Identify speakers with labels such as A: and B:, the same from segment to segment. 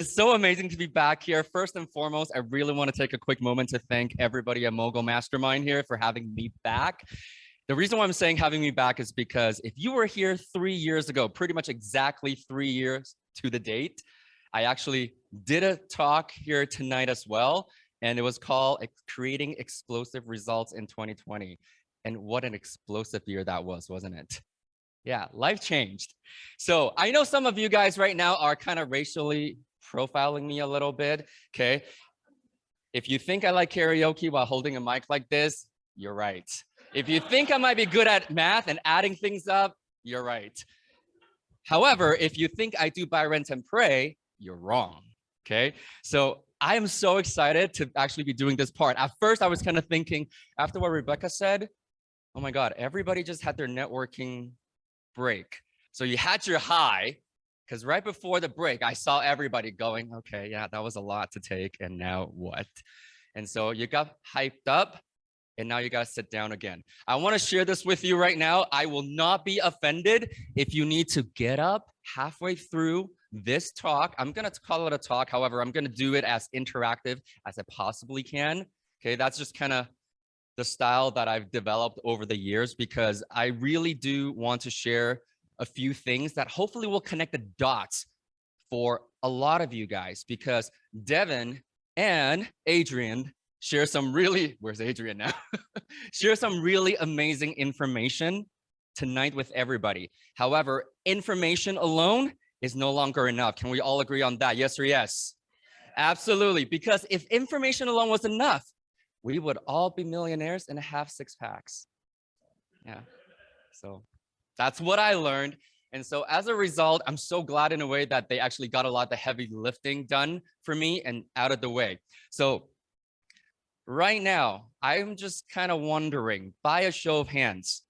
A: It's so amazing to be back here. First and foremost, I really want to take a quick moment to thank everybody at Mogul Mastermind here for having me back. The reason why I'm saying having me back is because if you were here 3 years ago, pretty much exactly 3 years to the date, I actually did a talk here tonight as well, and it was called Creating Explosive Results in 2020. And what an explosive year that was, wasn't it? Yeah, life changed. So I know some of you guys right now are kind of racially profiling me a little bit, okay? If you think I like karaoke while holding a mic like this, you're right. If you think I might be good at math and adding things up, you're right. However, if you think I do buy, rent, and pray, you're wrong, okay? So I am so excited to actually be doing this part. At first, I was kind of thinking, after what Rebecca said, oh my God, everybody just had their networking break. So you had your high, because right before the break, I saw everybody going, okay, yeah, that was a lot to take, and now what? And so you got hyped up, and now you got to sit down again. I want to share this with you right now. I will not be offended if you need to get up halfway through this talk. I'm going to call it a talk. However, I'm going to do it as interactive as I possibly can. Okay, that's just kind of the style that I've developed over the years, because I really do want to share a few things that hopefully will connect the dots for a lot of you guys, because Devin and Adrian share some really, where's Adrian now? Share some really amazing information tonight with everybody. However, information alone is no longer enough. Can we all agree on that? Yes or yes? Absolutely, because if information alone was enough, we would all be millionaires and have 6 packs. Yeah, so that's what I learned. And so as a result, I'm so glad in a way that they actually got a lot of the heavy lifting done for me and out of the way. So right now, I'm just kind of wondering, by a show of hands,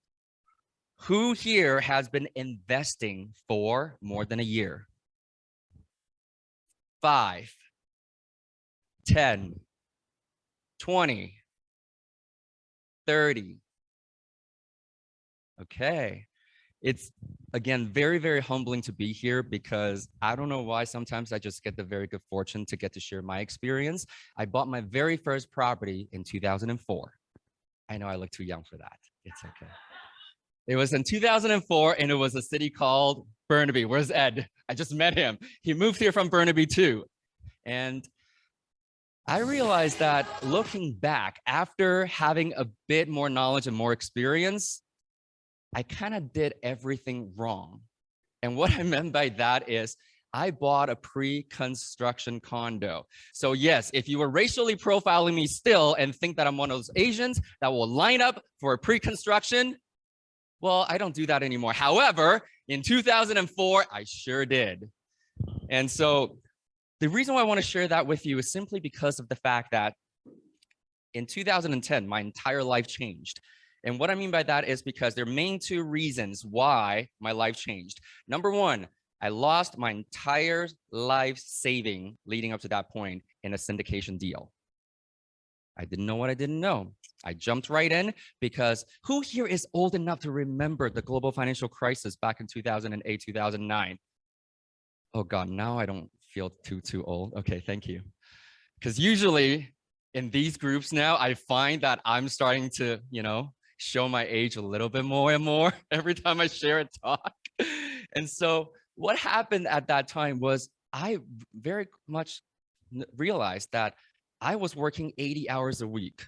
A: who here has been investing for more than a year? 5, 10, 20, 30. Okay. It's, again, very, very humbling to be here, because I don't know why sometimes I just get the very good fortune to get to share my experience. I bought my very first property in 2004. I know I look too young for that. It's okay. It was in 2004, and it was a city called Burnaby. Where's Ed? I just met him. He moved here from Burnaby too. And I realized that looking back, after having a bit more knowledge and more experience, I kind of did everything wrong. And what I meant by that is I bought a pre-construction condo. So yes, if you were racially profiling me still and think that I'm one of those Asians that will line up for a pre-construction, well, I don't do that anymore. However, in 2004, I sure did. And so the reason why I want to share that with you is simply because of the fact that in 2010, my entire life changed. And what I mean by that is because there are main 2 reasons why my life changed. Number 1, I lost my entire life saving leading up to that point in a syndication deal. I didn't know what I didn't know. I jumped right in, because who here is old enough to remember the global financial crisis back in 2008, 2009? Oh God, now I don't feel too old. Okay, thank you. Because usually in these groups now, I find that I'm starting to, show my age a little bit more and more every time I share a talk. And so what happened at that time was I very much realized that I was working 80 hours a week,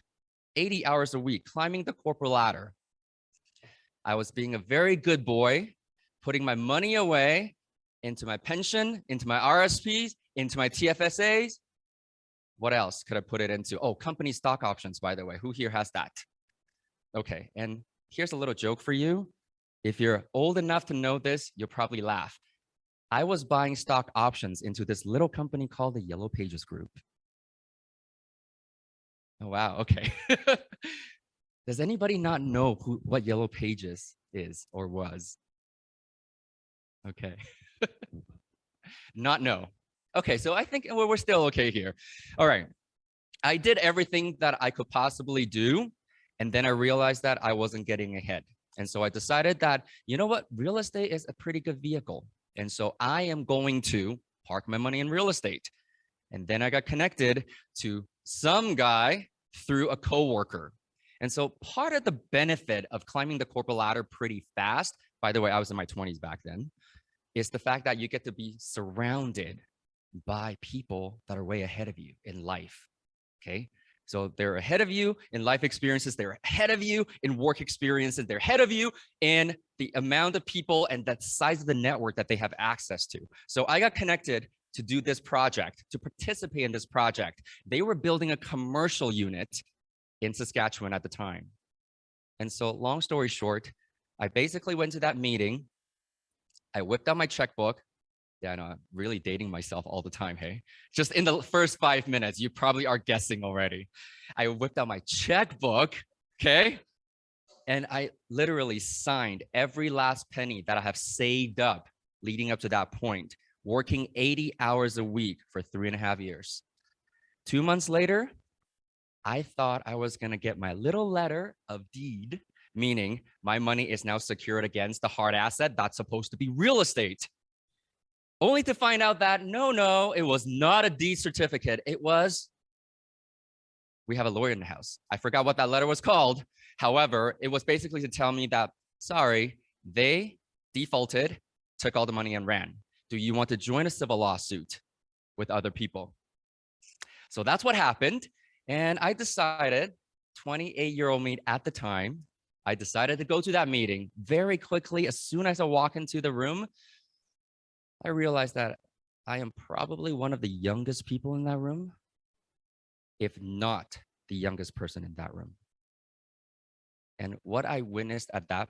A: climbing the corporate ladder. I was being a very good boy, putting my money away into my pension, into my RSPs, into my TFSAs. What else could I put it into? Oh, company stock options, by the way. Who here has that? Okay, and here's a little joke for you. If you're old enough to know this, you'll probably laugh. I was buying stock options into this little company called the Yellow Pages Group. Oh, wow, okay. Does anybody not know what Yellow Pages is or was? Okay. Not know. Okay, so I think we're still okay here. All right. I did everything that I could possibly do. And then I realized that I wasn't getting ahead. And so I decided that, you know what, real estate is a pretty good vehicle. And so I am going to park my money in real estate. And then I got connected to some guy through a coworker. And so part of the benefit of climbing the corporate ladder pretty fast, by the way, I was in my 20s back then, is the fact that you get to be surrounded by people that are way ahead of you in life, okay? So they're ahead of you in life experiences, they're ahead of you in work experiences, they're ahead of you in the amount of people and the size of the network that they have access to. So I got connected to do this project, to participate in this project. They were building a commercial unit in Saskatchewan at the time. And so long story short, I basically went to that meeting. I whipped out my checkbook. Yeah, I know, I'm really dating myself all the time, hey? Just in the first 5 minutes, you probably are guessing already. I whipped out my checkbook, okay? And I literally signed every last penny that I have saved up leading up to that point, working 80 hours a week for 3.5 years. 2 months later, I thought I was gonna get my little letter of deed, meaning my money is now secured against the hard asset that's supposed to be real estate. Only to find out that no, it was not a deed certificate. It was, we have a lawyer in the house. I forgot what that letter was called. However, it was basically to tell me that, sorry, they defaulted, took all the money and ran. Do you want to join a civil lawsuit with other people? So that's what happened. And I decided, 28-year-old me at the time, I decided to go to that meeting very quickly. As soon as I walk into the room, I realized that I am probably one of the youngest people in that room, if not the youngest person in that room. And what I witnessed at that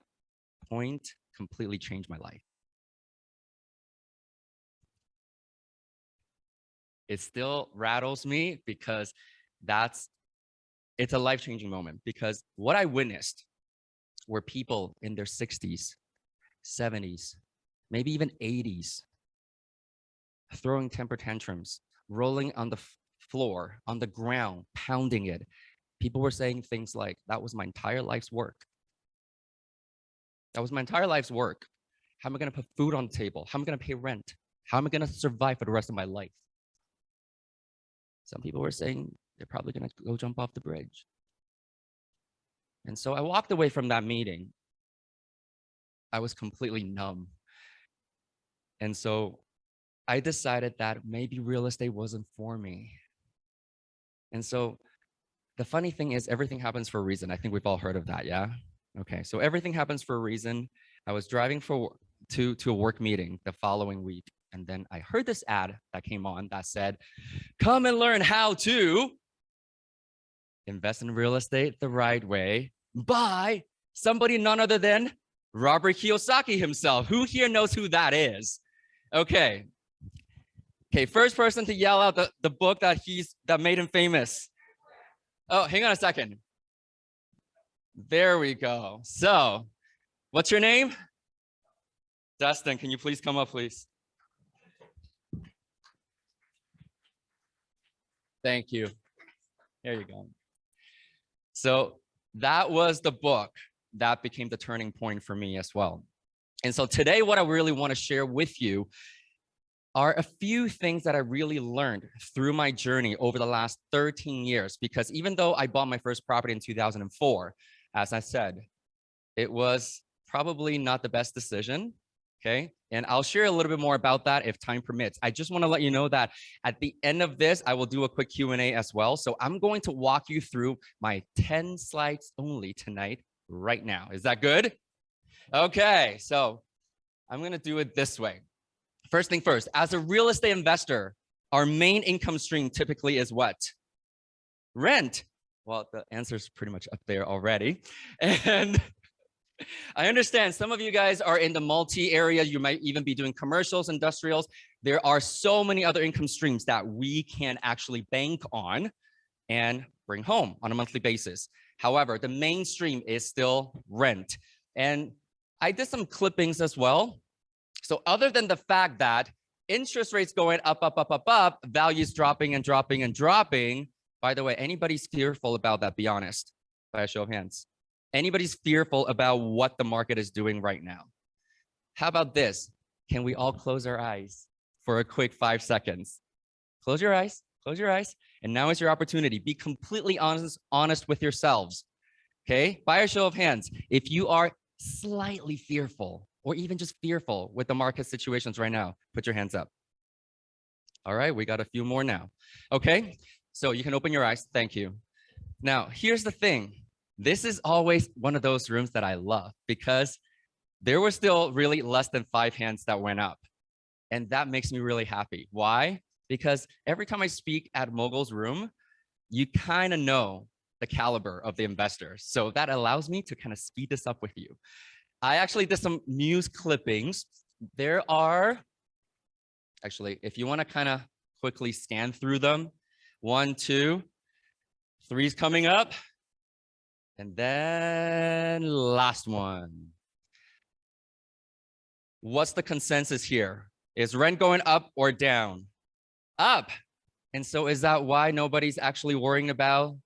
A: point completely changed my life. It still rattles me because it's a life-changing moment, because what I witnessed were people in their 60s, 70s, maybe even 80s, throwing temper tantrums, rolling on the floor, on the ground, pounding it. People were saying things like, that was my entire life's work. That was my entire life's work. How am I gonna put food on the table? How am I gonna pay rent? How am I gonna survive for the rest of my life? Some people were saying they're probably gonna go jump off the bridge. And so I walked away from that meeting. I was completely numb. And so I decided that maybe real estate wasn't for me. And so the funny thing is, everything happens for a reason. I think we've all heard of that, yeah? Okay, so everything happens for a reason. I was driving to a work meeting the following week, and then I heard this ad that came on that said, come and learn how to invest in real estate the right way by somebody none other than Robert Kiyosaki himself. Who here knows who that is? Okay, first person to yell out the book that made him famous. Oh, hang on a second. There we go. So, what's your name? Dustin, can you please come up, please? Thank you. There you go. So that was the book that became the turning point for me as well. And so today, what I really want to share with you are a few things that I really learned through my journey over the last 13 years, because even though I bought my first property in 2004, as I said, it was probably not the best decision, okay? And I'll share a little bit more about that if time permits. I just want to let you know that at the end of this, I will do a quick Q&A as well. So I'm going to walk you through my 10 slides only tonight, right now. Is that good? Okay, so I'm going to do it this way. First thing first, as a real estate investor, our main income stream typically is what? Rent. Well, the answer is pretty much up there already. And I understand some of you guys are in the multi area. You might even be doing commercials, industrials. There are so many other income streams that we can actually bank on and bring home on a monthly basis. However, the mainstream is still rent. And I did some clippings as well. So other than the fact that interest rates going up, values dropping and dropping and dropping, by the way, anybody's fearful about that, be honest, by a show of hands. Anybody's fearful about what the market is doing right now? How about this? Can we all close our eyes for a quick 5 seconds. Close your eyes, and now is your opportunity. Be completely honest with yourselves, okay? By a show of hands, if you are slightly fearful or even just fearful with the market situations right now, put your hands up. All right, we got a few more now. Okay, so you can open your eyes. Thank you. Now, here's the thing. This is always one of those rooms that I love because there were still really less than 5 hands that went up. And that makes me really happy. Why? Because every time I speak at Mogul's room, you kind of know the caliber of the investors. So that allows me to kind of speed this up with you. I actually did some news clippings. There are, actually, if you want to kind of quickly scan through them, 1, 2, 3's coming up. And then last one. What's the consensus here? Is rent going up or down? Up. And so is that why nobody's actually worrying about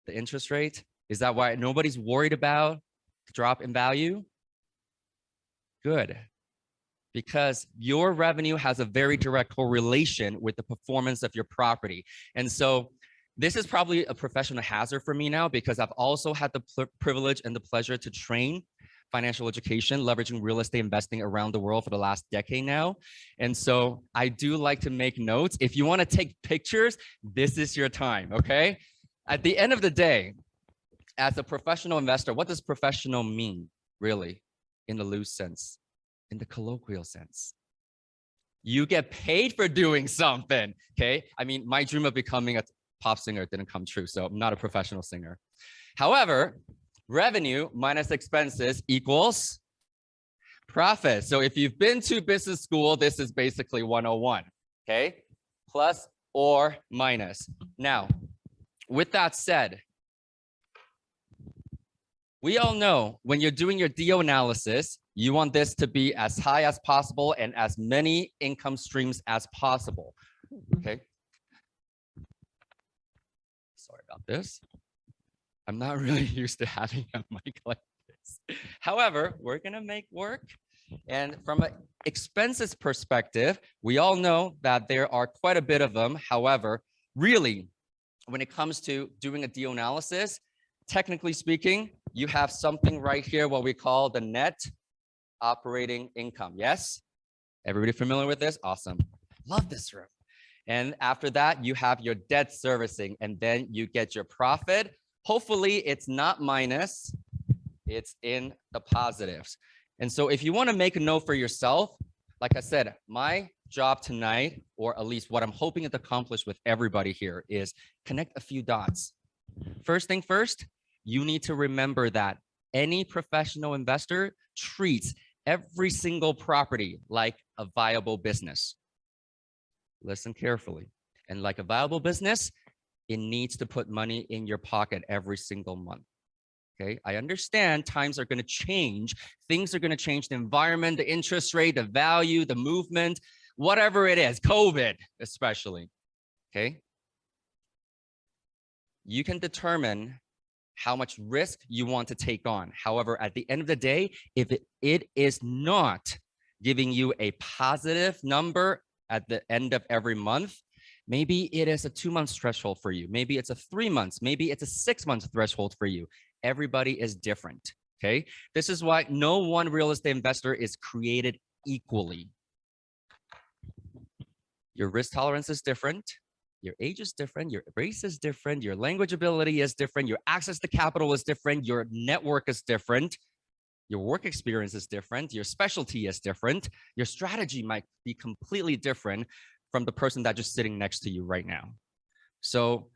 A: the interest rate? Is that why nobody's worried about the drop in value? Good. Because your revenue has a very direct correlation with the performance of your property. And so this is probably a professional hazard for me now because I've also had the privilege and the pleasure to train financial education, leveraging real estate investing around the world for the last decade now. And so I do like to make notes. If you want to take pictures, this is your time, okay? At the end of the day, as a professional investor, what does professional mean, really, in the loose sense, in the colloquial sense? You get paid for doing something, okay? I mean, my dream of becoming a pop singer didn't come true, so I'm not a professional singer. However, revenue minus expenses equals profit. So if you've been to business school, this is basically 101, okay? Plus or minus. Now, with that said, we all know when you're doing your deal analysis, you want this to be as high as possible and as many income streams as possible, okay? Sorry about this. I'm not really used to having a mic like this. However, we're gonna make work. And from an expenses perspective, we all know that there are quite a bit of them. However, really, when it comes to doing a deal analysis, technically speaking, you have something right here, what we call the net operating income. Yes? Everybody familiar with this? Awesome. Love this room. And after that, you have your debt servicing, and then you get your profit. Hopefully it's not minus, it's in the positives. And so if you want to make a note for yourself, like I said, my job tonight, or at least what I'm hoping to accomplish with everybody here, is connect a few dots. First thing first, you need to remember that any professional investor treats every single property like a viable business. Listen carefully. And like a viable business, it needs to put money in your pocket every single month. Okay, I understand times are going to change. Things are going to change, the environment, the interest rate, the value, the movement, whatever it is, COVID especially. Okay. You can determine how much risk you want to take on. However, at the end of the day, if it is not giving you a positive number at the end of every month, maybe it is a 2 months threshold for you. Maybe it's a 3 months. Maybe it's a 6 months threshold for you. Everybody is different, okay? This is why no one real estate investor is created equally. Your risk tolerance is different. Your age is different. Your race is different. Your language ability is different. Your access to capital is different. Your network is different. Your work experience is different. Your specialty is different. Your strategy might be completely different from the person that's just sitting next to you right now. So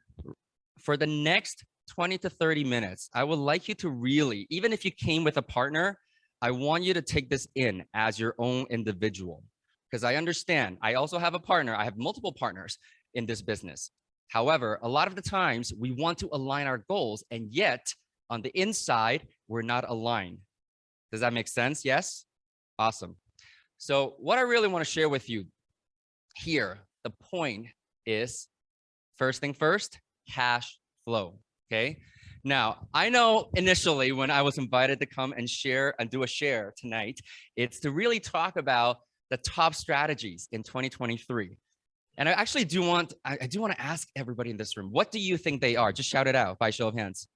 A: for the next 20 to 30 minutes, I would like you to really, even if you came with a partner, I want you to take this in as your own individual. Because I understand, I also have a partner. I have multiple partners in this business. However, a lot of the times we want to align our goals, and yet on the inside, we're not aligned. Does that make sense? Yes? Awesome. So what I really want to share with you here, the point is, first thing first, cash flow. Okay. Now, I know initially when I was invited to come and share and do a share tonight, it's to really talk about the top strategies in 2023. And I actually do want to ask everybody in this room, what do you think they are? Just shout it out by show of hands.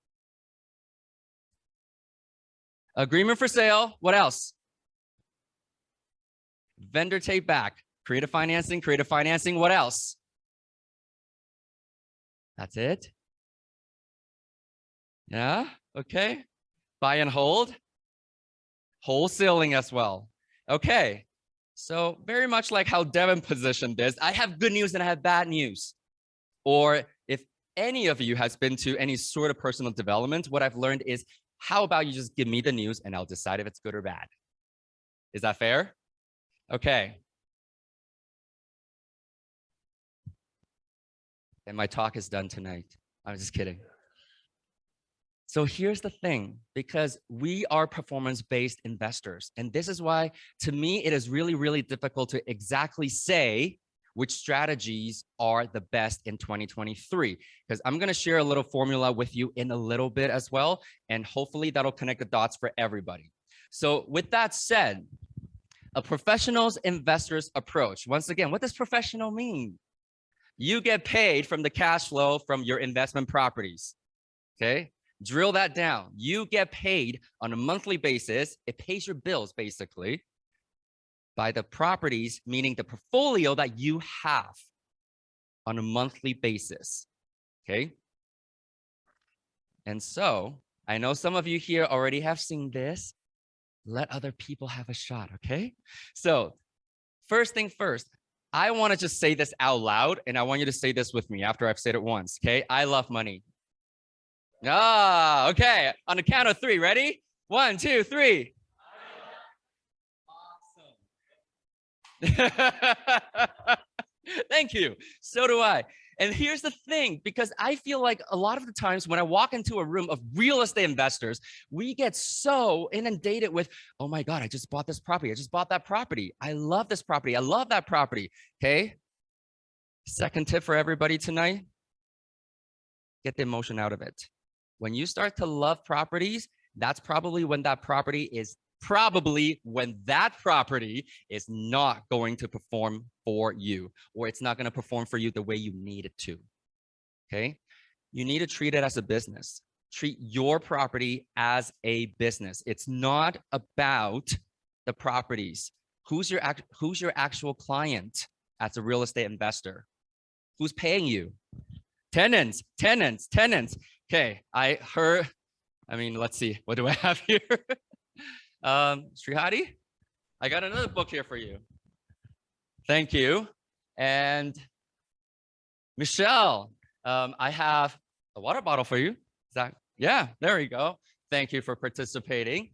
A: Agreement for sale. What else? Vendor take back. Creative financing. What else? That's it. Yeah. Okay. Buy and hold. Wholesaling as well. Okay. So very much like how Devin positioned this, I have good news and I have bad news. Or if any of you has been to any sort of personal development, what I've learned is, how about you just give me the news and I'll decide if it's good or bad? Is that fair? Okay. And my talk is done tonight. I'm just kidding. So here's the thing, because we are performance-based investors. And this is why, to me, it is really, really difficult to exactly say which strategies are the best in 2023. Because I'm going to share a little formula with you in a little bit as well. And hopefully that'll connect the dots for everybody. So with that said, a professional's investor's approach. Once again, what does professional mean? You get paid from the cash flow from your investment properties. Okay. Drill that down. You get paid on a monthly basis. It pays your bills basically by the properties, meaning the portfolio that you have on a monthly basis. Okay. And so I know some of you here already have seen this. Let other people have a shot. Okay. So first thing first, I want to just say this out loud, and I want you to say this with me after I've said it once. Okay. I love money. Ah, okay. On the count of three, ready? 1, 2, 3. Awesome. Thank you. So do I. And here's the thing, because I feel like a lot of the times when I walk into a room of real estate investors, we get so inundated with, oh my God, I just bought this property. I just bought that property. I love this property. I love that property. Okay. Second tip for everybody tonight, get the emotion out of it. When you start to love properties, that's probably when that property is not going to perform for you, or it's not going to perform for you the way you need it to. Okay. You need to treat it as a business. Treat your property as a business. It's not about the properties. Who's your actual client as a real estate investor? Who's paying you? Tenants. Okay, I heard, let's see, what do I have here? Srihadi, I got another book here for you. Thank you. And Michelle, I have a water bottle for you. Is that, yeah, there you go. Thank you for participating.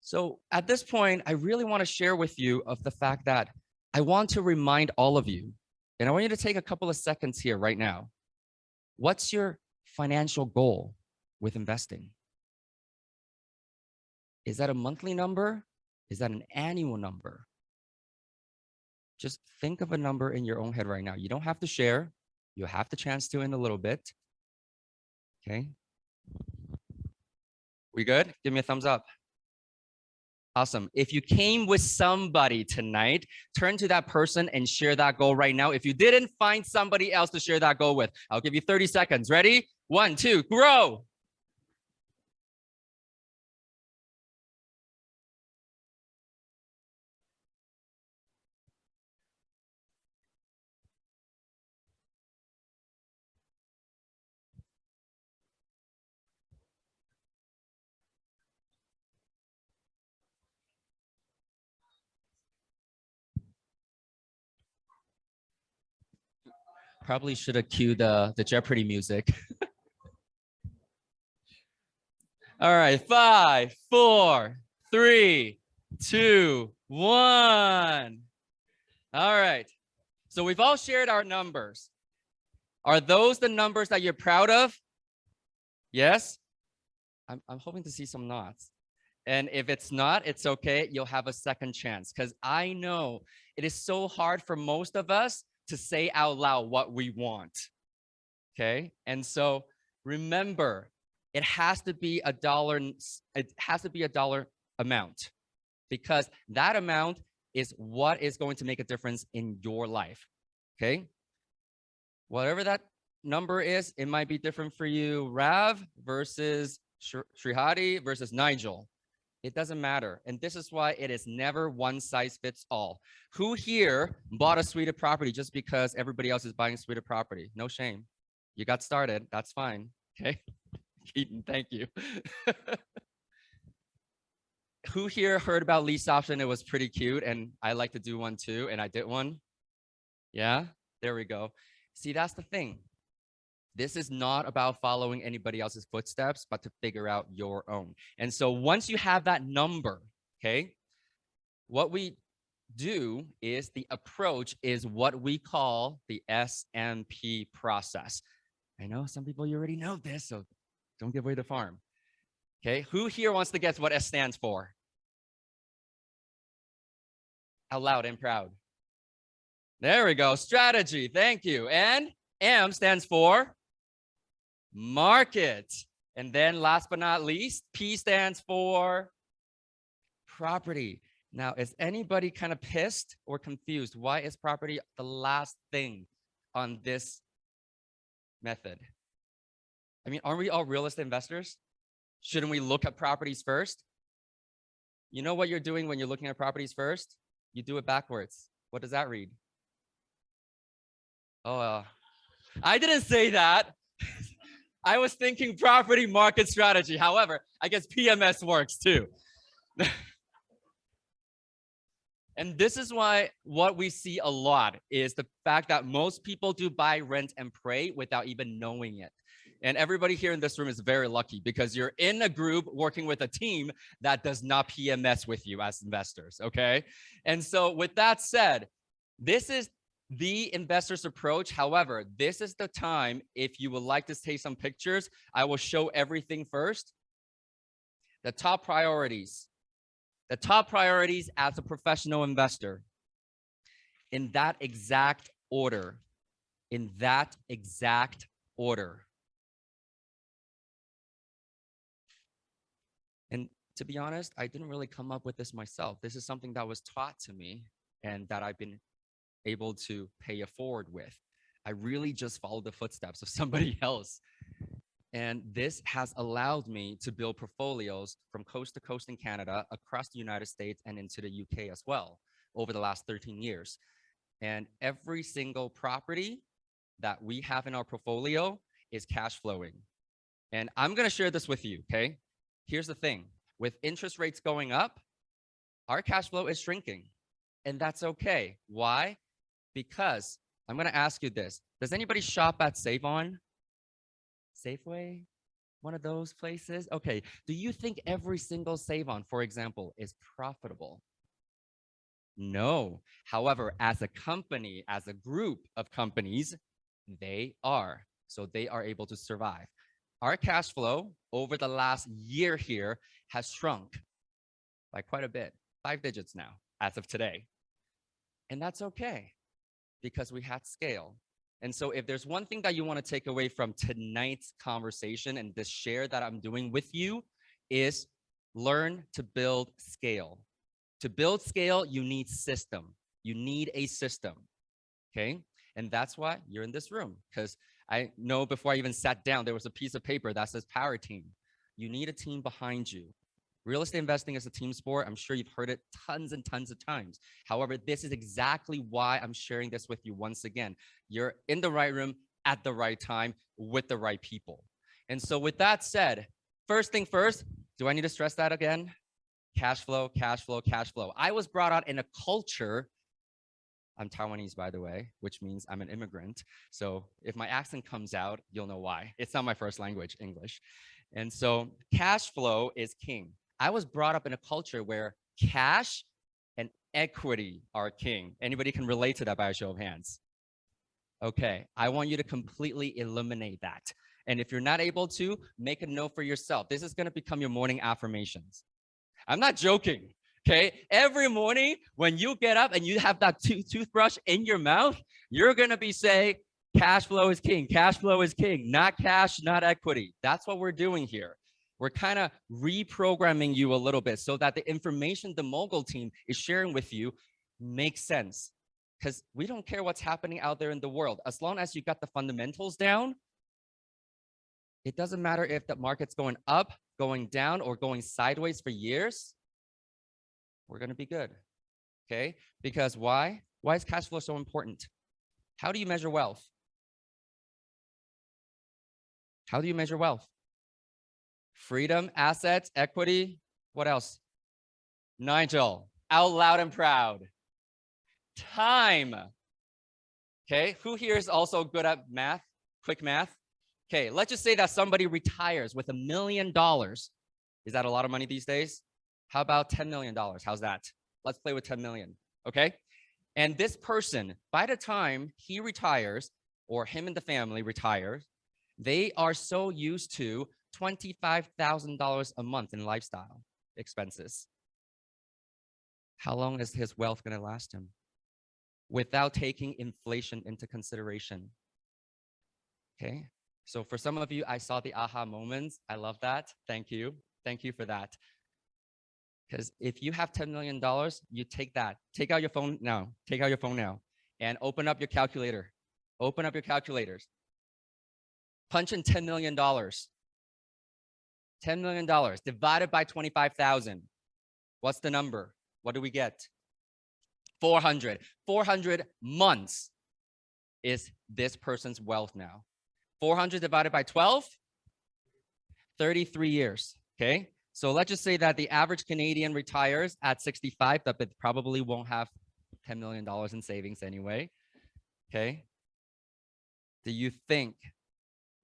A: So at this point, I really want to share with you of the fact that I want to remind all of you, and I want you to take a couple of seconds here right now. What's your financial goal with investing? Is that a monthly number? Is that an annual number? Just think of a number in your own head right now. You don't have to share. You'll have the chance to in a little bit. Okay. We good? Give me a thumbs up. Awesome. If you came with somebody tonight, turn to that person and share that goal right now. If you didn't, find somebody else to share that goal with. I'll give you 30 seconds. Ready? 1, 2, grow. Probably should have cued the Jeopardy music. All right, 5, 4, 3, 2, 1. All right. So we've all shared our numbers. Are those the numbers that you're proud of? Yes? I'm hoping to see some nods. And if it's not, it's okay. You'll have a second chance, because I know it is so hard for most of us to say out loud what we want. Okay. And so remember, it has to be a dollar. It has to be a dollar amount. because that amount is what is going to make a difference in your life. Okay. Whatever that number is, it might be different for you. Rav versus Shrihadi versus Nigel. It doesn't matter. And this is why it is never one size fits all. Who here bought a suite of property just because everybody else is buying a suite of property? No shame. You got started. That's fine. Okay. Keaton, thank you. Who here heard about lease option? It was pretty cute. And I like to do one too. And I did one. Yeah, there we go. See, that's the thing. This is not about following anybody else's footsteps, but to figure out your own. And so once you have that number, okay, what we do is the approach is what we call the SMP process. I know some people, you already know this, so don't give away the farm. Okay, who here wants to guess what S stands for? Out loud and proud. There we go, strategy, thank you. And M stands for market. And then last but not least, P stands for property. Now, is anybody kind of pissed or confused? Why is property the last thing on this method? I mean, aren't we all real estate investors? Shouldn't we look at properties first? You know what you're doing when you're looking at properties first? You do it backwards. What does that read? Oh, I didn't say that. I was thinking property market strategy. However, I guess PMS works too. And this is why what we see a lot is the fact that most people do buy, rent, and pray without even knowing it. And everybody here in this room is very lucky because you're in a group working with a team that does not PMS with you as investors, okay? And so with that said, this is the investor's approach. However, this is the time, if you would like to take some pictures, I will show everything first. The top priorities. The top priorities as a professional investor. In that exact order. In that exact order. And to be honest, I didn't really come up with this myself. This is something that was taught to me and that I've been able to pay it forward with. I really just followed the footsteps of somebody else. And this has allowed me to build portfolios from coast to coast in Canada, across the United States, and into the UK as well over the last 13 years. And every single property that we have in our portfolio is cash flowing. And I'm going to share this with you, okay? Here's the thing. With interest rates going up, our cash flow is shrinking. And that's okay. Why? Because I'm going to ask you this. Does anybody shop at Save-On? Safeway? One of those places? Okay. Do you think every single Save-On, for example, is profitable? No. However, as a company, as a group of companies, they are. So they are able to survive. Our cash flow over the last year here has shrunk by quite a bit, 5 digits now, as of today. And that's okay, because we had scale. And so if there's one thing that you want to take away from tonight's conversation and this share that I'm doing with you is learn to build scale. To build scale, you need system. You need a system, okay? And that's why you're in this room, because I know before I even sat down, there was a piece of paper that says power team. You need a team behind you. Real estate investing is a team sport. I'm sure you've heard it tons and tons of times. However, this is exactly why I'm sharing this with you once again. You're in the right room at the right time with the right people. And so with that said, first thing first, do I need to stress that again? Cash flow, cash flow, cash flow. I was brought up in a culture. I'm Taiwanese, by the way, which means I'm an immigrant. So if my accent comes out, you'll know why. It's not my first language, English. And so cash flow is king. I was brought up in a culture where cash and equity are king. Anybody can relate to that by a show of hands? Okay, I want you to completely eliminate that. And if you're not able to, make a note for yourself. This is going to become your morning affirmations. I'm not joking, okay? Every morning when you get up and you have that toothbrush in your mouth, you're going to be saying, cash flow is king, cash flow is king, not cash, not equity. That's what we're doing here. We're kind of reprogramming you a little bit so that the information the Mogul team is sharing with you makes sense. Because we don't care what's happening out there in the world. As long as you got the fundamentals down, it doesn't matter if the market's going up, going down, or going sideways for years. We're going to be good. Okay? Because why? Why is cash flow so important? How do you measure wealth? How do you measure wealth? Freedom, assets, equity. What else? Nigel, out loud and proud. Time. Okay, who here is also good at math? Quick math. Okay, let's just say that somebody retires with $1 million. Is that a lot of money these days? How about $10 million? How's that? Let's play with 10 million, okay? And this person, by the time he retires, or him and the family retires, they are so used to $25,000 a month in lifestyle expenses. How long is his wealth going to last him without taking inflation into consideration? Okay, so for some of you, I saw the aha moments. I love that. Thank you. Thank you for that. Because if you have $10 million, you take that. Take out your phone now. Take out your phone now and open up your calculator. Open up your calculators. Punch in $10 million. $10 million divided by 25,000. What's the number? What do we get? 400. 400 months is this person's wealth now. 400 divided by 12, 33 years, okay? So let's just say that the average Canadian retires at 65, but probably won't have $10 million in savings anyway, okay? Do you think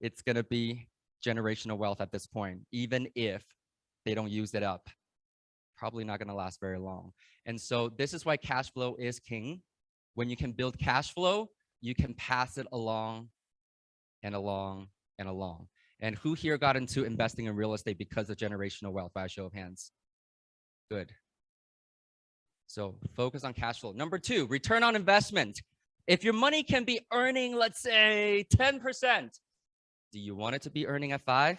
A: it's gonna be generational wealth at this point, even if they don't use it up? Probably not gonna last very long. And so this is why cash flow is king. When you can build cash flow, you can pass it along and along and along. And who here got into investing in real estate because of generational wealth by a show of hands? Good. So focus on cash flow. Number 2, return on investment. If your money can be earning, let's say 10%, do you want it to be earning at 5?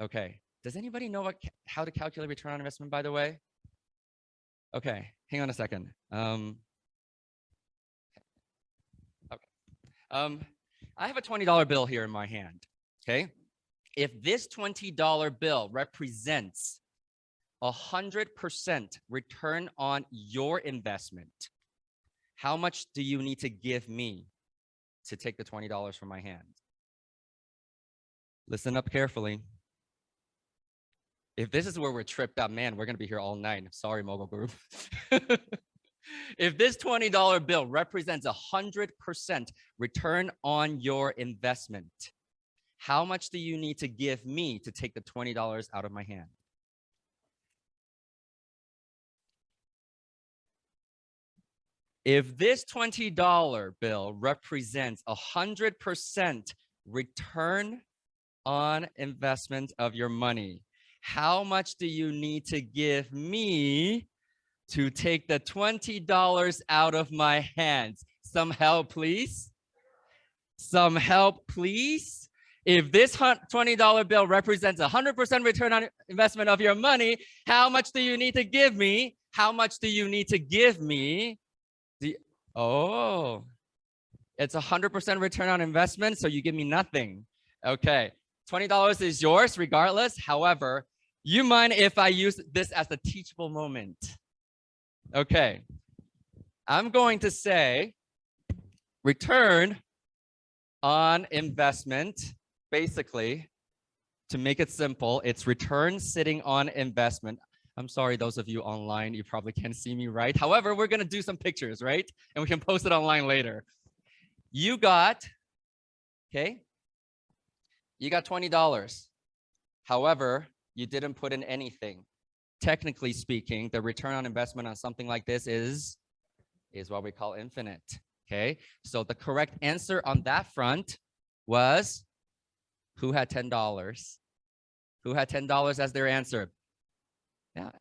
A: Okay. Does anybody know how to calculate return on investment, by the way? Okay, hang on a second. I have a $20 bill here in my hand, okay? If this $20 bill represents 100% return on your investment, how much do you need to give me to take the $20 from my hand? Listen up carefully. If this is where we're tripped up, man, we're gonna be here all night. Sorry, Mogul Group. If this $20 bill represents 100% return on your investment, how much do you need to give me to take the $20 out of my hand? If this $20 bill represents 100% return on investment of your money, how much do you need to give me to take the $20 out of my hands? Some help, please. Some help, please. If this $20 bill represents 100% return on investment of your money, how much do you need to give me? How much do you need to give me? Oh, it's 100% return on investment, so you give me nothing. Okay, $20 is yours regardless. However, you mind if I use this as a teachable moment? Okay, I'm going to say return on investment. Basically, to make it simple, it's return sitting on investment. I'm sorry, those of you online, you probably can't see me, right? However, we're gonna do some pictures, right? And we can post it online later. You got, okay? You got $20. However, you didn't put in anything. Technically speaking, the return on investment on something like this is what we call infinite, okay? So the correct answer on that front was, who had $10? Who had $10 as their answer? Yeah,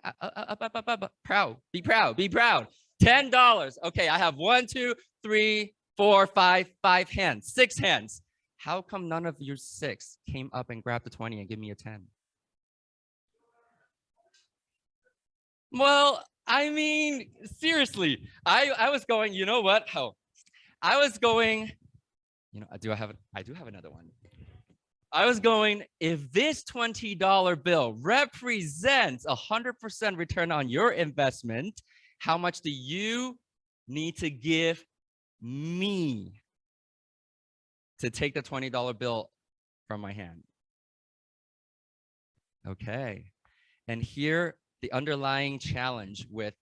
A: proud, be proud, be proud. $10. Okay, I have 1, 2, 3, 4, 5 hands, 6 hands. How come none of your 6 came up and grabbed the 20 and give me a 10? Well, I mean, seriously, I was going, you know what? Oh, I was going, you know, I do have another one. I was going, if this $20 bill represents 100% return on your investment, how much do you need to give me to take the $20 bill from my hand? Okay. And here, the underlying challenge with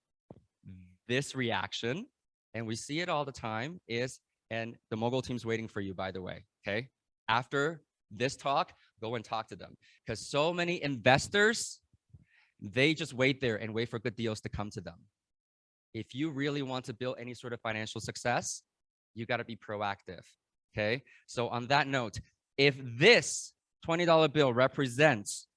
A: this reaction, and we see it all the time, is, and the Mogul team's waiting for you, by the way, okay? After this talk, go and talk to them, because so many investors, they just wait there and wait for good deals to come to them. If you really want to build any sort of financial success, you got to be proactive, okay? So on that note, if this $20 bill represents,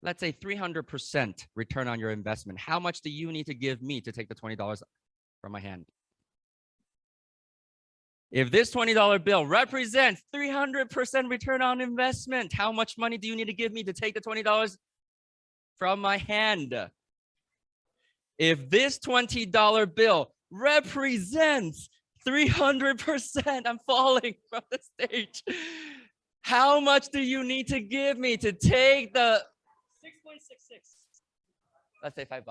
A: let's say 300% return on your investment, how much do you need to give me to take the $20 from my hand? If this $20 bill represents 300% return on investment, how much money do you need to give me to take the $20 from my hand? If this $20 bill represents 300%, I'm falling from the stage. How much do you need to give me to take the 6.66? Let's say $5.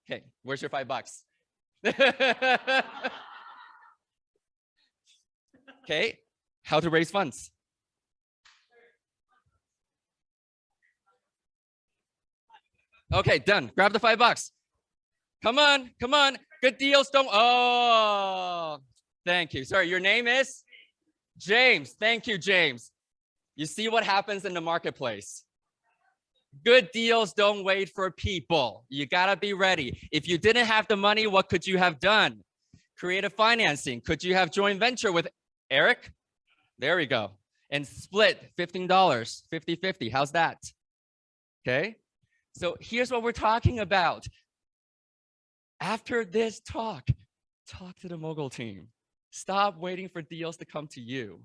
A: Okay, where's your $5? Okay, how to raise funds? Okay, done. Grab the $5. Come on, come on. Good deals don't. Oh, thank you. Sorry, your name is James. Thank you, James. You see what happens in the marketplace. Good deals don't wait for people. You gotta be ready. If you didn't have the money, what could you have done? Creative financing. Could you have joint venture with Eric? There we go. And split $15, 50-50. How's that? Okay. So here's what we're talking about. After this talk to the Mogul team. Stop waiting for deals to come to you.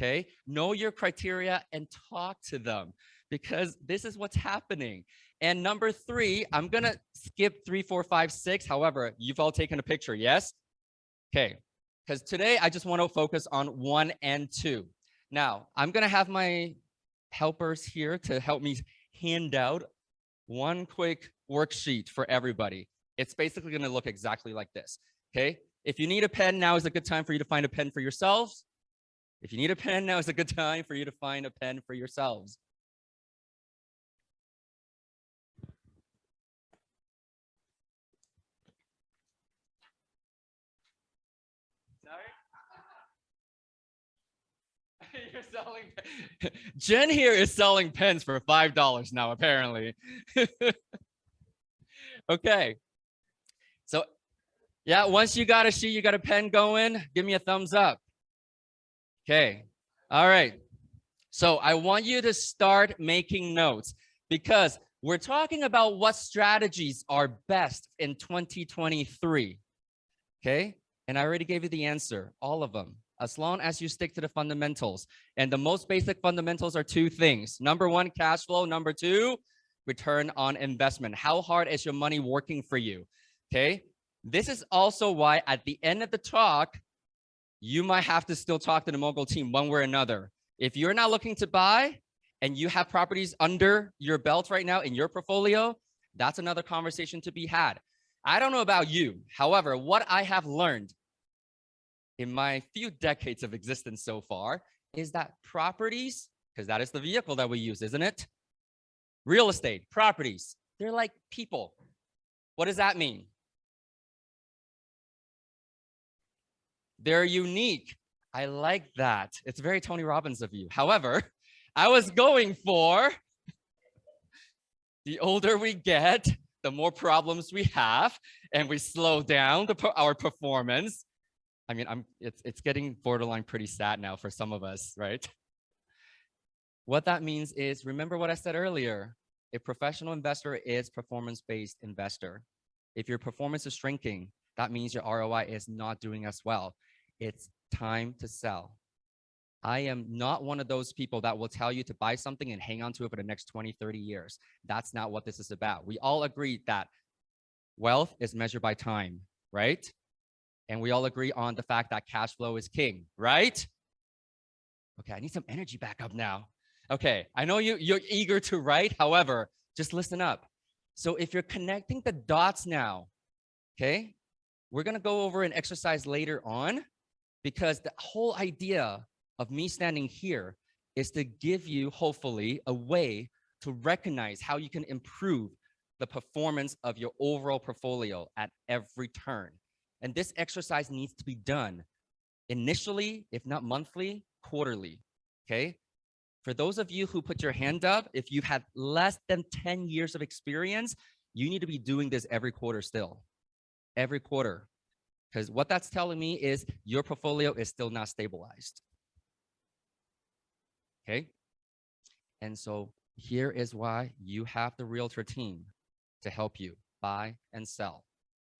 A: Okay. Know your criteria and talk to them, because this is what's happening. And number 3, I'm going to skip 3, 4, 5, 6. However, you've all taken a picture. Yes. Okay. Because today I just want to focus on 1 and 2. Now, I'm going to have my helpers here to help me hand out one quick worksheet for everybody. It's basically going to look exactly like this. Okay. If you need a pen, now is a good time for you to find a pen for yourselves. If you need a pen, now is a good time for you to find a pen for yourselves. You're selling. Jen here is selling pens for $5 now, apparently. Okay. So, yeah, once you got a sheet, you got a pen going, give me a thumbs up. Okay. All right. So I want you to start making notes, because we're talking about what strategies are best in 2023. Okay. And I already gave you the answer, all of them. As long as you stick to the fundamentals. And the most basic fundamentals are 2 things. Number 1, cash flow. Number 2, return on investment. How hard is your money working for you? Okay. This is also why at the end of the talk, you might have to still talk to the Mogul team one way or another. If you're not looking to buy and you have properties under your belt right now in your portfolio, that's another conversation to be had. I don't know about you. However, what I have learned in my few decades of existence so far is that properties, because that is the vehicle that we use, isn't it? Real estate, properties, they're like people. What does that mean? They're unique. I like that. It's very Tony Robbins of you. However, I was going for the older we get, the more problems we have, and we slow down our performance. I mean, it's getting borderline pretty sad now for some of us, right? What that means is, remember what I said earlier, a professional investor is performance-based investor. If your performance is shrinking, that means your ROI is not doing as well. It's time to sell. I am not one of those people that will tell you to buy something and hang on to it for the next 20, 30 years. That's not what this is about. We all agree that wealth is measured by time, right? And we all agree on the fact that cash flow is king, right? Okay, I need some energy back up now. Okay, I know you're eager to write. However, just listen up. So if you're connecting the dots now, okay, we're going to go over an exercise later on, because the whole idea of me standing here is to give you, hopefully, a way to recognize how you can improve the performance of your overall portfolio at every turn. And this exercise needs to be done initially, if not monthly, quarterly, okay? For those of you who put your hand up, if you've had less than 10 years of experience, you need to be doing this every quarter still, every quarter. Because what that's telling me is your portfolio is still not stabilized. Okay. And so here is why you have the realtor team to help you buy and sell.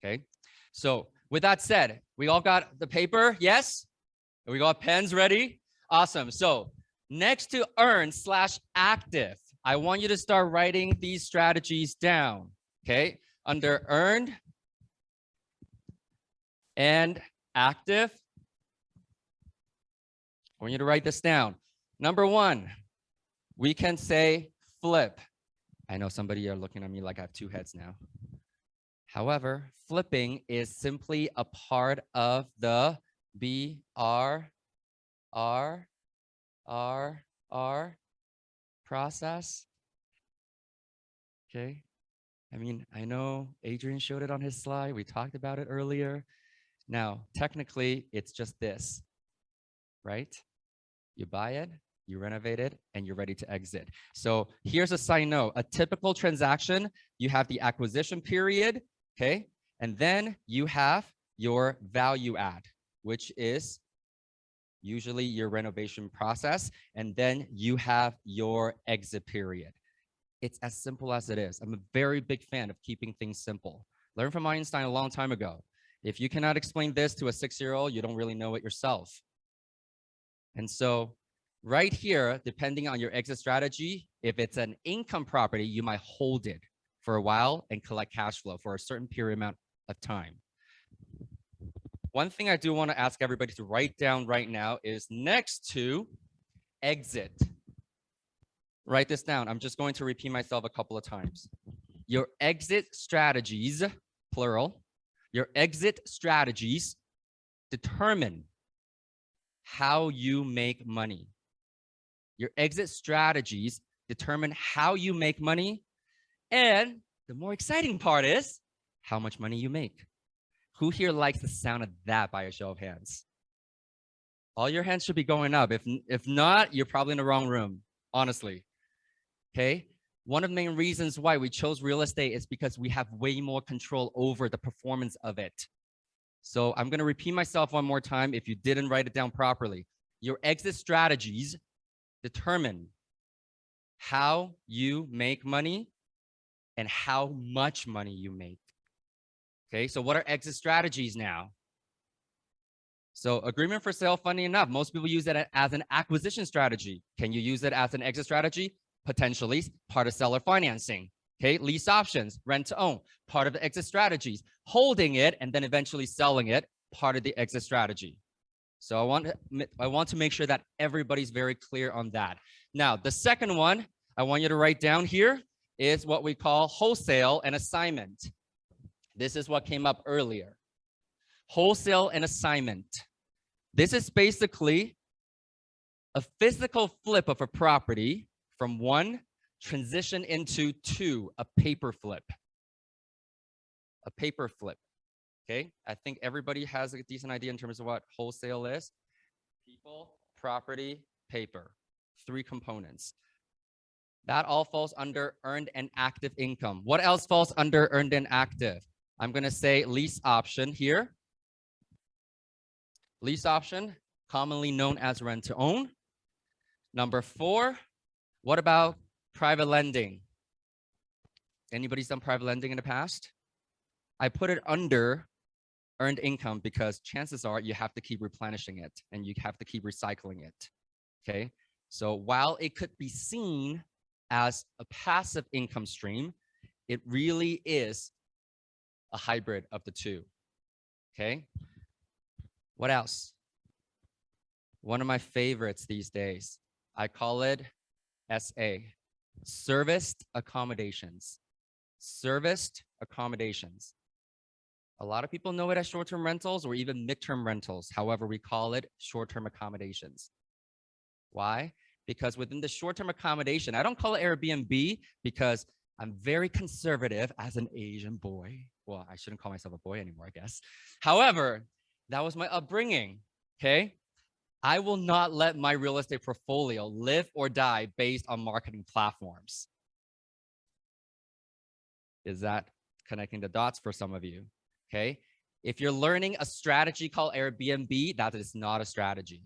A: Okay. So with that said, we all got the paper? Yes? We got pens ready? Awesome. So next to earn/active, I want you to start writing these strategies down. Okay. Under earned and active, I want you to write this down. Number one, we can say flip. I know somebody are looking at me like I have two heads now. However, flipping is simply a part of the BRRRR process. Okay. I mean, I know Adrian showed it on his slide. We talked about it earlier. Now, technically, it's just this, right? You buy it, you renovate it, and you're ready to exit. So here's a side note. A typical transaction, you have the acquisition period, okay? And then you have your value add, which is usually your renovation process. And then you have your exit period. It's as simple as it is. I'm a very big fan of keeping things simple. Learned from Einstein a long time ago. If you cannot explain this to a 6-year-old, you don't really know it yourself. And so right here, depending on your exit strategy, if it's an income property, you might hold it for a while and collect cash flow for a certain period amount of time. One thing I do want to ask everybody to write down right now is next to exit. Write this down. I'm just going to repeat myself a couple of times. Your exit strategies, plural, your exit strategies determine how you make money. Your exit strategies determine how you make money. And the more exciting part is how much money you make. Who here likes the sound of that by a show of hands? All your hands should be going up. If not, you're probably in the wrong room, honestly. Okay. One of the main reasons why we chose real estate is because we have way more control over the performance of it. So I'm going to repeat myself one more time if you didn't write it down properly. Your exit strategies determine how you make money and how much money you make. Okay, so what are exit strategies now? So agreement for sale, funny enough, most people use it as an acquisition strategy. Can you use it as an exit strategy? Potentially, part of seller financing. Okay, lease options, rent to own, part of the exit strategies. Holding it and then eventually selling it, part of the exit strategy. So I want to make sure that everybody's very clear on that. Now, the second one I want you to write down here is what we call wholesale and assignment. This is what came up earlier. Wholesale and assignment. This is basically a physical flip of a property from one transition into two, a paper flip. A paper flip. Okay, I think everybody has a decent idea in terms of what wholesale is. People, property, paper. 3 components. That all falls under earned and active income. What else falls under earned and active? I'm going to say lease option here. Lease option, commonly known as rent to own. Number 4, what about private lending? Anybody's done private lending in the past? I put it under earned income because chances are you have to keep replenishing it and you have to keep recycling it. okay? So while it could be seen as a passive income stream, it really is a hybrid of the two, okay? What else? One of my favorites these days, I call it SA, serviced accommodations. Serviced accommodations. A lot of people know it as short-term rentals or even midterm rentals. However, we call it short-term accommodations. Why? Because within the short-term accommodation, I don't call it Airbnb because I'm very conservative as an Asian boy. Well, I shouldn't call myself a boy anymore, I guess. However, that was my upbringing, okay? I will not let my real estate portfolio live or die based on marketing platforms. Is that connecting the dots for some of you? Okay. If you're learning a strategy called Airbnb, that is not a strategy.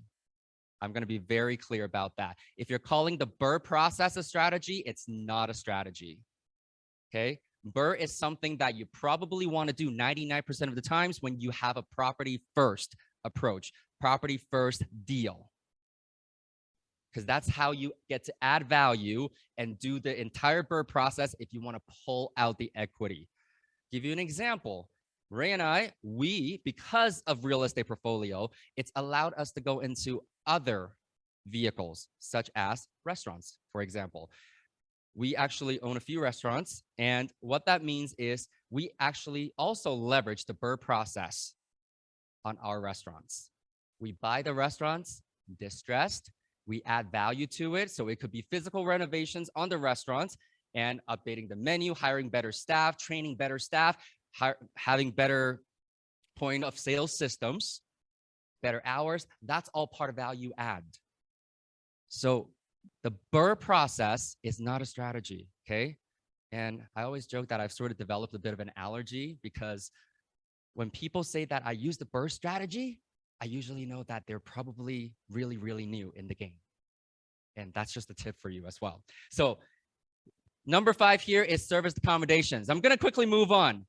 A: I'm going to be very clear about that. If you're calling the BRRRR process a strategy, it's not a strategy. Okay. BRRRR is something that you probably want to do 99% of the times when you have a property first approach, property first deal. Because that's how you get to add value and do the entire BRRRR process if you want to pull out the equity. Give you an example. Ray and I, because of real estate portfolio, it's allowed us to go into other vehicles, such as restaurants, for example. We actually own a few restaurants. And what that means is we actually also leverage the BRRRR process on our restaurants. We buy the restaurants distressed. We add value to it. So it could be physical renovations on the restaurants and updating the menu, hiring better staff, training better staff, having better point of sale systems, better hours. That's all part of value add. So the BRRRR process is not a strategy, okay? And I always joke that I've sort of developed a bit of an allergy because when people say that I use the BRRRR strategy, I usually know that they're probably really, really new in the game. And that's just a tip for you as well. So number 5 here is serviced accommodations. I'm going to quickly move on.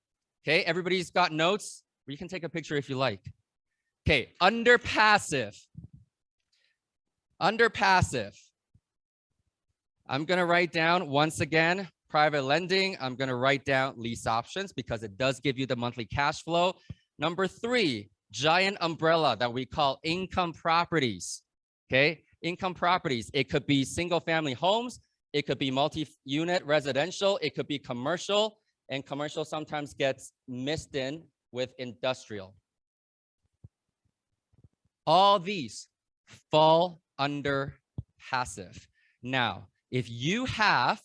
A: Okay, everybody's got notes. You can take a picture if you like. Okay, under passive. Under passive. I'm going to write down, once again, private lending. I'm going to write down lease options because it does give you the monthly cash flow. Number 3, giant umbrella that we call income properties. Okay, income properties. It could be single family homes. It could be multi-unit residential. It could be commercial. And commercial sometimes gets mixed in with industrial. All these fall under passive. Now, if you have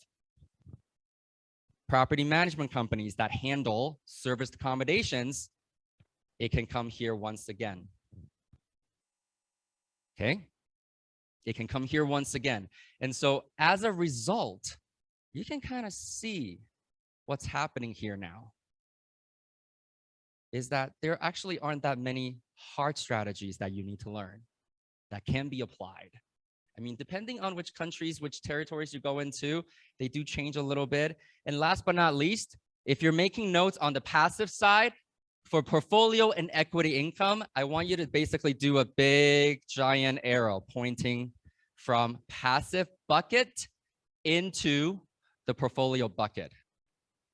A: property management companies that handle serviced accommodations, it can come here once again. Okay? It can come here once again. And so as a result, you can kind of see what's happening here now is that there actually aren't that many hard strategies that you need to learn that can be applied. I mean, depending on which countries, which territories you go into, they do change a little bit. And last but not least, if you're making notes on the passive side, for portfolio and equity income, I want you to basically do a big giant arrow pointing from passive bucket into the portfolio bucket.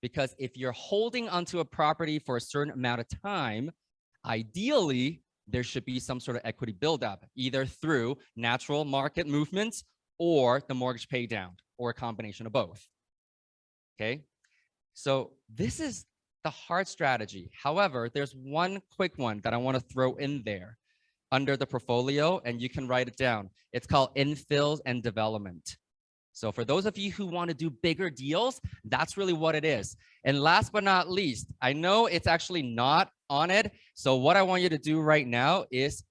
A: Because if you're holding onto a property for a certain amount of time, ideally, there should be some sort of equity buildup, either through natural market movements or the mortgage pay down, or a combination of both. Okay, so this is the hard strategy. However, there's one quick one that I want to throw in there under the portfolio, and you can write it down. It's called infills and development. So for those of you who want to do bigger deals, that's really what it is. And last but not least, I know it's actually not on it. So what I want you to do right now is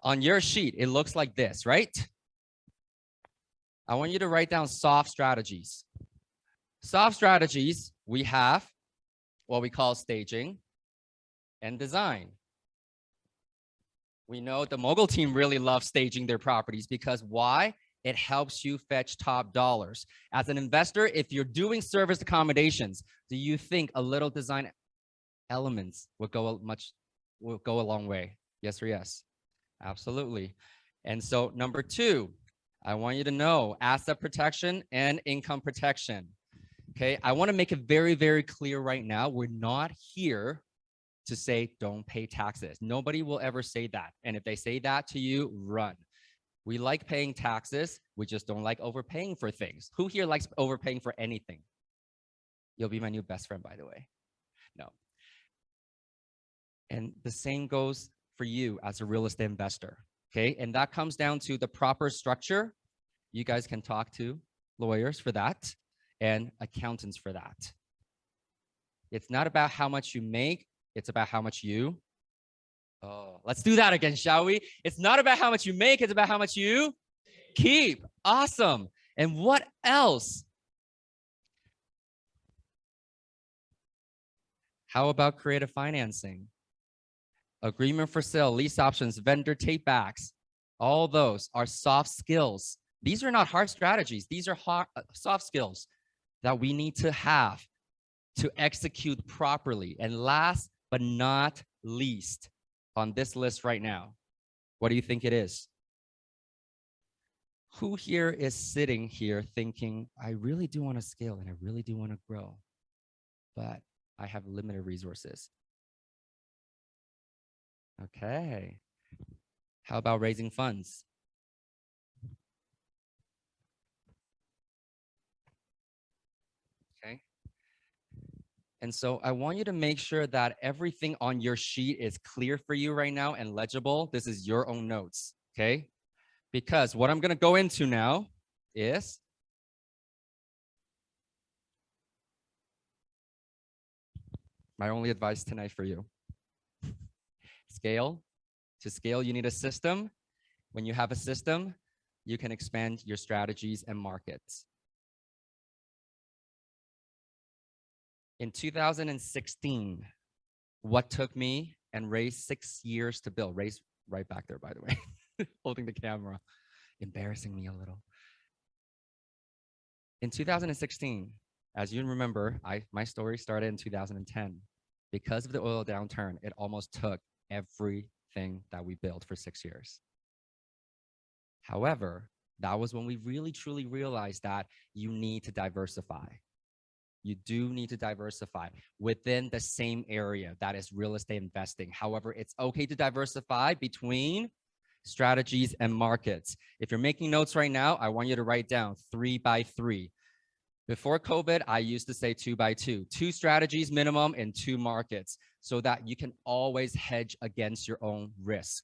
A: on your sheet, it looks like this, right? I want you to write down soft strategies. Soft strategies, we have what we call staging and design. We know the Mogul team really loves staging their properties because why? It helps you fetch top dollars. As an investor, if you're doing service accommodations, do you think a little design elements will go a long way? Yes or yes? Absolutely. And so number two, I want you to know asset protection and income protection. Okay, I want to make it very, very clear right now. We're not here to say don't pay taxes. Nobody will ever say that. And if they say that to you, run. We like paying taxes. We just don't like overpaying for things. Who here likes overpaying for anything? You'll be my new best friend, by the way. No. And the same goes for you as a real estate investor. Okay, and that comes down to the proper structure. You guys can talk to lawyers for that and accountants for that. It's not about how much you make, it's about how much you. Oh, let's do that again, shall we? It's not about how much you make, it's about how much you keep. Awesome. And what else? How about creative financing? Agreement for sale, lease options, vendor take backs. All those are soft skills. These are not hard strategies. These are soft skills that we need to have to execute properly. And last but not least on this list right now, what do you think it is? Who here is sitting here thinking, I really do want to scale and I really do want to grow, but I have limited resources? Okay. How about raising funds? Okay. And so I want you to make sure that everything on your sheet is clear for you right now and legible. This is your own notes, okay? Because what I'm going to go into now is my only advice tonight for you. Scale. To scale, you need a system. When you have a system, you can expand your strategies and markets. In 2016, what took me and Ray 6 years to build? Ray's right back there, by the way, holding the camera, embarrassing me a little. In 2016, as you remember, my story started in 2010. Because of the oil downturn, it almost took everything that we built for 6 years. However, that was when we really truly realized that you need to diversify. You do need to diversify within the same area, that is real estate investing. However, it's okay to diversify between strategies and markets. If you're making notes right now, I want you to write down 3 by 3. Before COVID, I used to say 2 by 2, 2 strategies minimum in 2 markets so that you can always hedge against your own risk.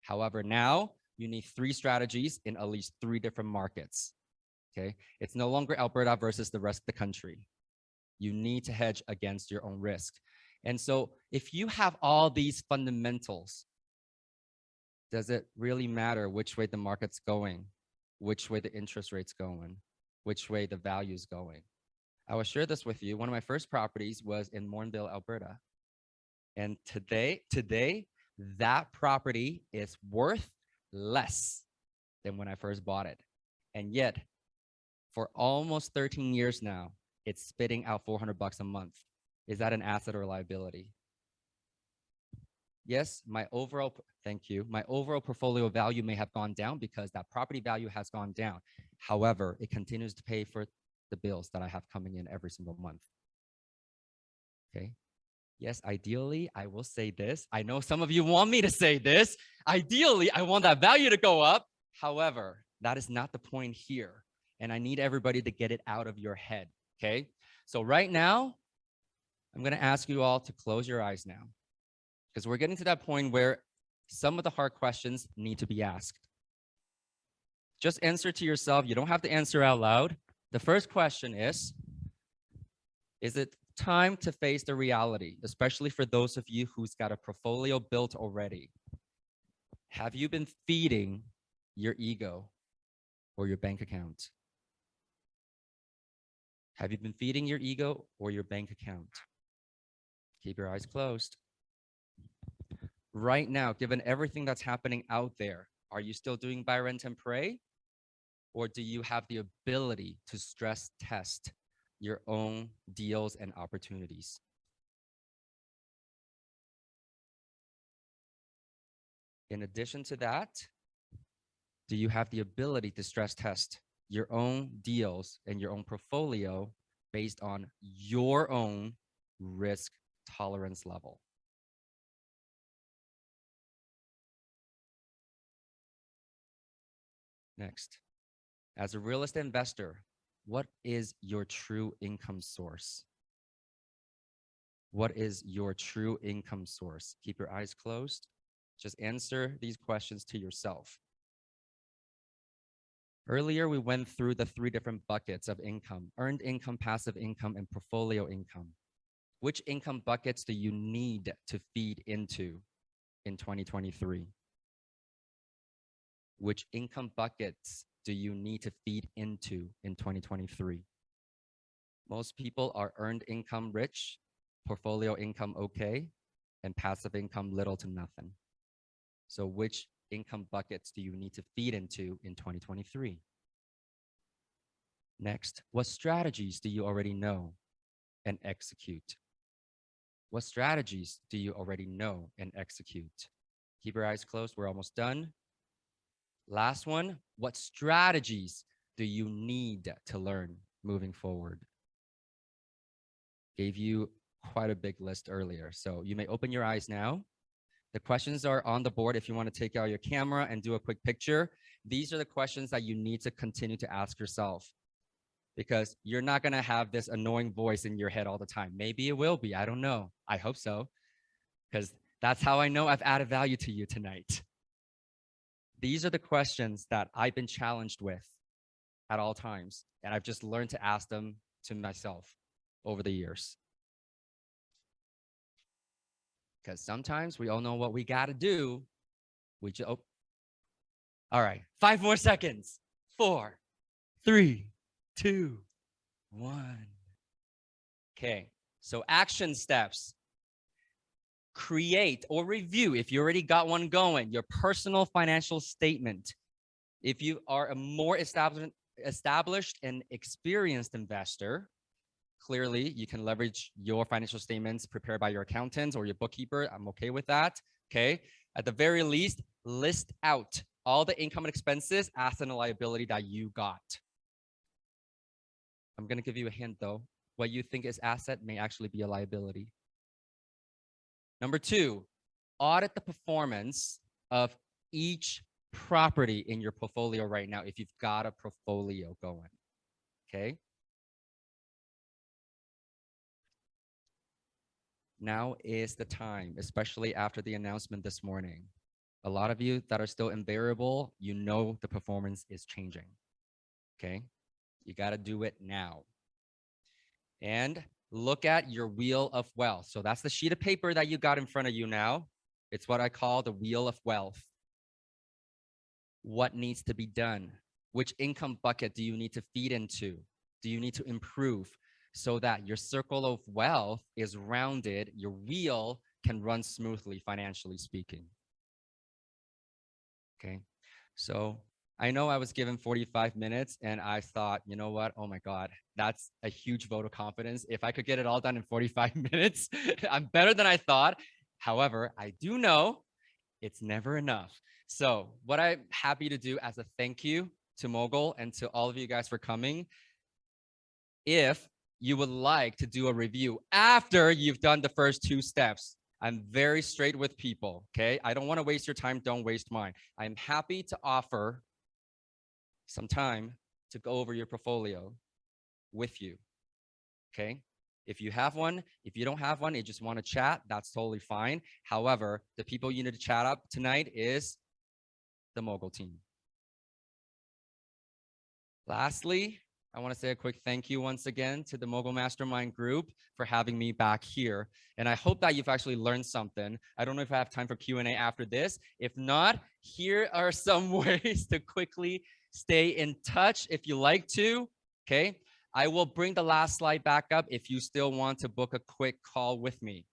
A: However, now you need 3 strategies in at least 3 different markets. Okay, it's no longer Alberta versus the rest of the country. You need to hedge against your own risk. And so if you have all these fundamentals, does it really matter which way the market's going, which way the interest rate's going, which way the value's going? I will share this with you. One of my first properties was in Mornville, Alberta. And today, that property is worth less than when I first bought it. And yet, for almost 13 years now, it's spitting out $400 a month. Is that an asset or liability? Yes, my overall, thank you. My overall portfolio value may have gone down because that property value has gone down. However, it continues to pay for the bills that I have coming in every single month. Okay. Yes, ideally, I will say this. I know some of you want me to say this. Ideally, I want that value to go up. However, that is not the point here. And I need everybody to get it out of your head, okay? So right now, I'm gonna ask you all to close your eyes now because we're getting to that point where some of the hard questions need to be asked. Just answer to yourself. You don't have to answer out loud. The first question is it time to face the reality, especially for those of you who's got a portfolio built already? Have you been feeding your ego or your bank account? Have you been feeding your ego or your bank account? Keep your eyes closed. Right now, given everything that's happening out there, are you still doing buy, rent, and pray? Or do you have the ability to stress test your own deals and opportunities? In addition to that, Do you have the ability to stress test your own deals and your own portfolio based on your own risk tolerance level? Next, as a real estate investor, what is your true income source? What is your true income source? Keep your eyes closed. Just answer these questions to yourself. Earlier, we went through the 3 different buckets of income: earned income, passive income, and portfolio income. Which income buckets do you need to feed into in 2023? Which income buckets do you need to feed into in 2023? Most people are earned income rich, portfolio income okay, and passive income little to nothing. So which income buckets do you need to feed into in 2023? Next, what strategies do you already know and execute? What strategies do you already know and execute? Keep your eyes closed. We're almost done. Last one, what strategies do you need to learn moving forward? Gave you quite a big list earlier, so you may open your eyes now. The questions are on the board if you want to take out your camera and do a quick picture. These are the questions that you need to continue to ask yourself, because you're not going to have this annoying voice in your head all the time. Maybe it will be. I don't know. I hope so, because that's how I know I've added value to you tonight. These are the questions that I've been challenged with at all times, and I've just learned to ask them to myself over the years. Because sometimes we all know what we got to do. We just, all right, 5 more seconds. 4, 3, 2, 1. Okay, so action steps. Create or review, if you already got one going, your personal financial statement. If you are a more established and experienced investor, clearly you can leverage your financial statements prepared by your accountant or your bookkeeper. I'm okay with that. Okay, at the very least, list out all the income and expenses, asset and liability that you got. I'm going to give you a hint though. What you think is asset may actually be a liability. Number 2, audit the performance of each property in your portfolio right now if you've got a portfolio going. Okay. Now is the time, especially after the announcement this morning. A lot of you that are still in variable, you know the performance is changing. Okay. You got to do it now. And look at your wheel of wealth. So that's the sheet of paper that you got in front of you now. It's what I call the wheel of wealth. What needs to be done? Which income bucket do you need to feed into? Do you need to improve so that your circle of wealth is rounded, your wheel can run smoothly, financially speaking? Okay, so I know I was given 45 minutes and I thought, you know what? Oh my God, that's a huge vote of confidence. If I could get it all done in 45 minutes, I'm better than I thought. However, I do know it's never enough. So what I'm happy to do as a thank you to Mogul and to all of you guys for coming, if you would like to do a review after you've done the first 2 steps, I'm very straight with people, okay? I don't want to waste your time. Don't waste mine. I'm happy to offer some time to go over your portfolio with you, okay? If you have one, if you don't have one, you just want to chat, that's totally fine. However, the people you need to chat up tonight is the Mogul team. Lastly, I want to say a quick thank you once again to the Mogul Mastermind group for having me back here. And I hope that you've actually learned something. I don't know if I have time for Q&A after this. If not, here are some ways to quickly stay in touch if you like to, okay? I will bring the last slide back up if you still want to book a quick call with me.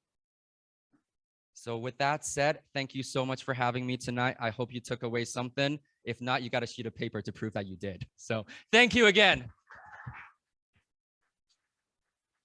A: So with that said, thank you so much for having me tonight. I hope you took away something. If not, you got a sheet of paper to prove that you did. So thank you again.